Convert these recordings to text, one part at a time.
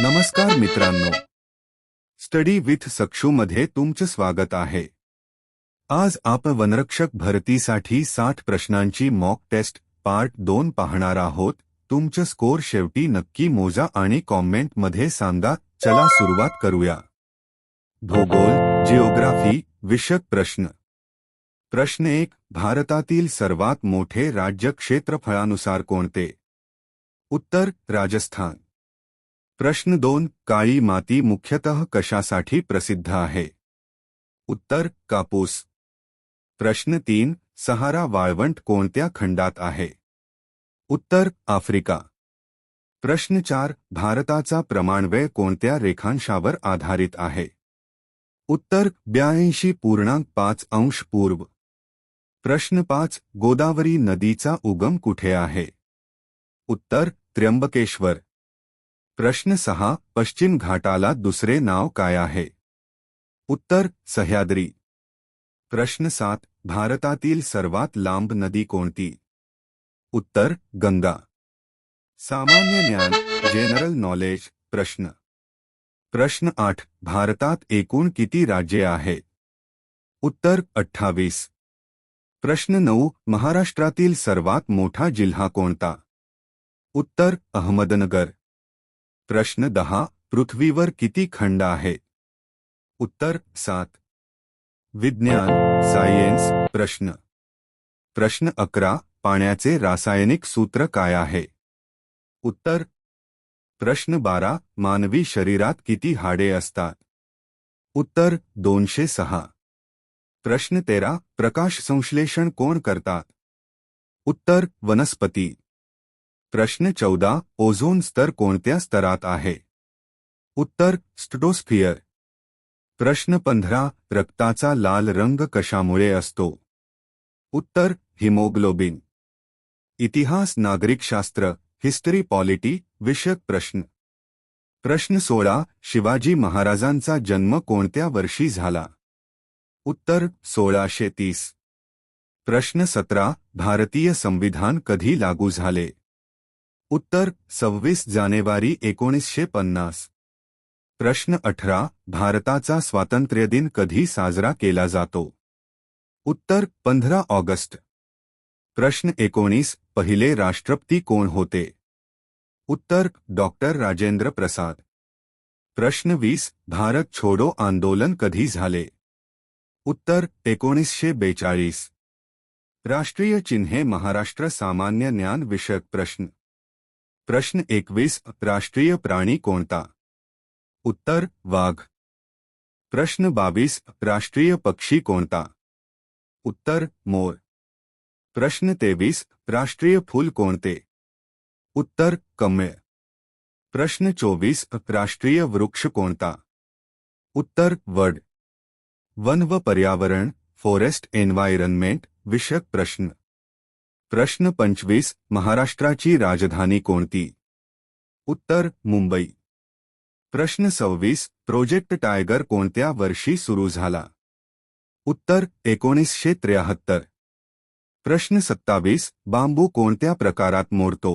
नमस्कार मित्रांनो, study with सक्षू मध्ये तुमचं स्वागत आहे. आज आपण वनरक्षक भरतीसाठी 60 प्रश्नांची मॉक टेस्ट पार्ट 2 पाहणार आहोत. तुमचं स्कोर शेवटी नक्की मोजा आणि कॉमेंट मध्ये सांगा. चला सुरुवात करूया. भूगोल, जिओग्राफी विषयक प्रश्न. प्रश्न 1. भारतातील सर्वात मोठे राज्य क्षेत्रफळानुसार कोणते? उत्तर राजस्थान. प्रश्न 2. काळी माती मुख्यतः कशासाठी प्रसिद्ध आहे? उत्तर कापूस. प्रश्न 3. सहारा वाळवंट कोणत्या खंडात आहे? उत्तर आफ्रिका. प्रश्न 4. भारताचा प्रमाणवेळ कोणत्या रेखांशावर आधारित आहे? उत्तर 82.5 अंश पूर्व. प्रश्न 5. गोदावरी नदीचा उगम कुठे आहे? उत्तर त्र्यंबकेश्वर. प्रश्न 6. पश्चिम घाटाला दुसरे नाव काय आहे? उत्तर सह्याद्री. प्रश्न 7. भारतातील सर्वात लांब नदी कोणती? उत्तर गंगा. सामान्य ज्ञान जनरल नॉलेज प्रश्न. प्रश्न 8. भारतात एकूण किती राज्ये आहेत? उत्तर 28. प्रश्न 9. महाराष्ट्रातील सर्वात मोठा जिल्हा कोणता? उत्तर अहमदनगर. प्रश्न 10. पृथ्वीवर किती खंड आहेत? उत्तर 7. विज्ञान सायन्स प्रश्न. प्रश्न 11. पाण्याचे रासायनिक सूत्र काय आहे? उत्तर. प्रश्न 12. मानवी शरीरात किती हाडे असतात? उत्तर 206. प्रश्न 13. प्रकाश संश्लेषण कोण करतात? उत्तर वनस्पती. प्रश्न 14. ओझोन स्तर कोणत्या स्तरात आहे? उत्तर स्ट्रॅटोस्फियर. प्रश्न 15. रक्ताचा लाल रंग कशामुळे असतो? उत्तर हिमोग्लोबिन. इतिहास नागरिकशास्त्र हिस्टरी पॉलिटी विषयक प्रश्न. प्रश्न 16. शिवाजी महाराजांचा जन्म कोणत्या वर्षी झाला? उत्तर 1630. प्रश्न 17. भारतीय संविधान कधी लागू झाले? उत्तर 26 जानेवारी 1950. प्रश्न 18. भारताचा स्वातंत्र्य दिन कधी साजरा केला जातो? उत्तर 15 ऑगस्ट. प्रश्न 19. पहिले राष्ट्रपती कोण होते? उत्तर डॉक्टर राजेंद्र प्रसाद. प्रश्न 20. भारत छोडो आंदोलन कधी झाले? उत्तर 1942. राष्ट्रीय चिन्हे महाराष्ट्र सामान्य ज्ञान विषयक प्रश्न. प्रश्न 21. राष्ट्रीय प्राणी कोणता? उत्तर वाघ. प्रश्न 22. राष्ट्रीय पक्षी कोणता? उत्तर मोर. प्रश्न 23. राष्ट्रीय फूल कोणते? उत्तर कमळ. प्रश्न 24. राष्ट्रीय वृक्ष कोणता? उत्तर वड. वन व पर्यावरण फॉरेस्ट एन्व्हायरनमेंट विषयक प्रश्न. प्रश्न 25. महाराष्ट्राची राजधानी कोणती? उत्तर मुंबई. प्रश्न 26. प्रोजेक्ट टायगर कोणत्या वर्षी सुरू झाला? उत्तर 1973. प्रश्न 27. बांबू कोणत्या प्रकारात मोडतो?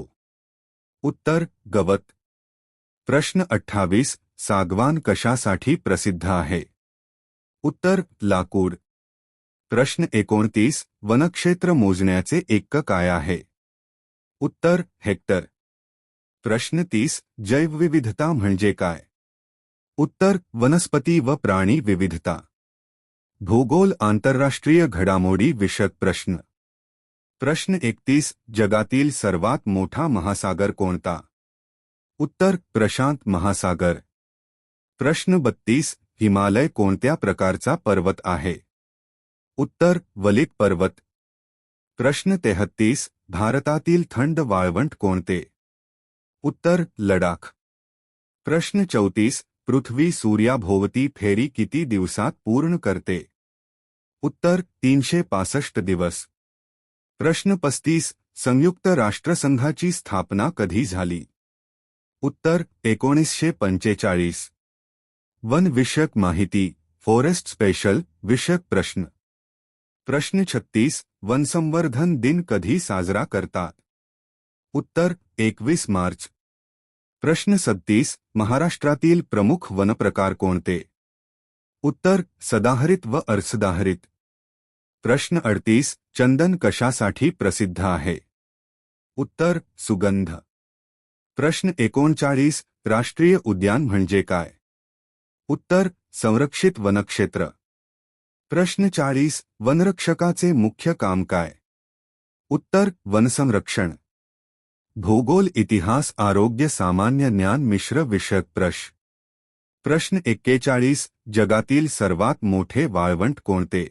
उत्तर गवत. प्रश्न 28. सागवान कशासाठी प्रसिद्ध आहे? उत्तर लाकूड. प्रश्न 29. वनक्षेत्र मोजण्याचे एकक काय आहे? उत्तर हेक्टर. प्रश्न 30. जैवविविधता म्हणजे काय? उत्तर वनस्पती व प्राणी विविधता. भूगोल आंतरराष्ट्रीय घडामोडी विषयक प्रश्न. प्रश्न 31. जगातील सर्वात मोठा महासागर कोणता? उत्तर प्रशांत महासागर. प्रश्न 32. हिमालय कोणत्या प्रकारचा पर्वत आहे? उत्तर वलित पर्वत. प्रश्न 33. भारतातील थंड वाळवंट कोणते? उत्तर लडाख. प्रश्न 34. पृथ्वी सूर्याभोवती फेरी किती दिवसात पूर्ण करते? उत्तर 365 दिवस. प्रश्न 35. संयुक्त राष्ट्रसंघाची स्थापना कधी झाली? उत्तर 1945. वन विषयक माहिती फॉरेस्ट स्पेशल विषयक प्रश्न. प्रश्न 36. वनसंवर्धन दिन कधी साजरा करतात? उत्तर 21 मार्च. प्रश्न 37 महाराष्ट्रातील प्रमुख वनप्रकार कोणते? उत्तर सदाहरित व अर्धसदाहरित. प्रश्न 38 चंदन कशासाठी प्रसिद्ध आहे? उत्तर सुगंध. प्रश्न 39 राष्ट्रीय उद्यान म्हणजे काय? उत्तर संरक्षित वनक्षेत्र. प्रश्न 40 वनरक्षकाचे मुख्य काम काय? उत्तर वनसंरक्षण. भूगोल इतिहास आरोग्य सामान्य ज्ञान मिश्र विषयक प्रश्न 41 जगातील सर्वात मोठे वाळवंट कोणते?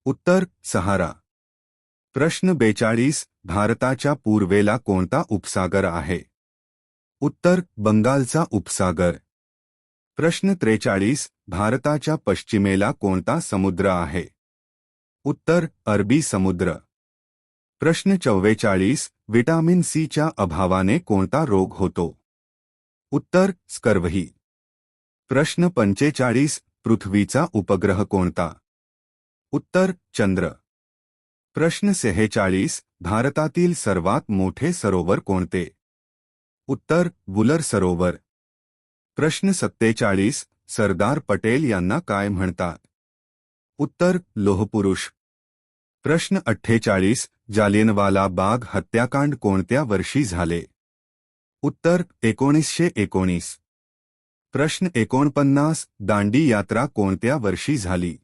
उत्तर सहारा. प्रश्न 42 भारताच्या पूर्वेला कोणता उपसागर आहे? उत्तर बंगालचा उपसागर. प्रश्न 43 भारताच्या पश्चिमेला कोणता समुद्र आहे? उत्तर अरबी समुद्र. प्रश्न 44 विटामिन सी च्या अभावाने कोणता रोग होतो? उत्तर स्कर्व्ही. प्रश्न 45 पृथ्वीचा उपग्रह कोणता? उत्तर चंद्र. प्रश्न 46 भारतातील सर्वात मोठे सरोवर कोणते? उत्तर वुलर सरोवर. प्रश्न 47 सरदार पटेल यांना काय म्हणतात? उत्तर लोहपुरुष. प्रश्न 48 जालियनवाला बाग हत्याकांड कोणत्या वर्षी झाले? उत्तर 1919. प्रश्न 49 दांडी यात्रा कोणत्या वर्षी झाली?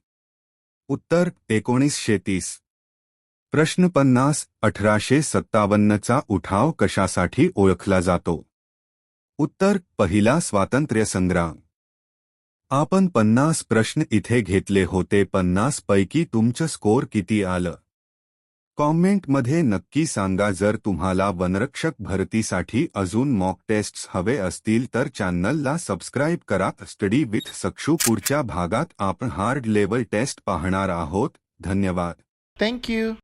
उत्तर 1930. प्रश्न 50 1857चा उठाव कशासाठी ओळखला जातो? उत्तर पहिला स्वातंत्र्य संग्राम. आपण 50 प्रश्न इथे घेतले होते. 50 पैकी तुमचं स्कोर किती आलं? कॉमेंटमध्ये नक्की सांगा. जर तुम्हाला वनरक्षक भरतीसाठी अजून मॉक टेस्ट्स हवे असतील तर चॅनलला सबस्क्राईब करा. स्टडी विथ सक्षू पुढच्या भागात आपण हार्ड लेवल टेस्ट पाहणार आहोत. धन्यवाद. Thank you.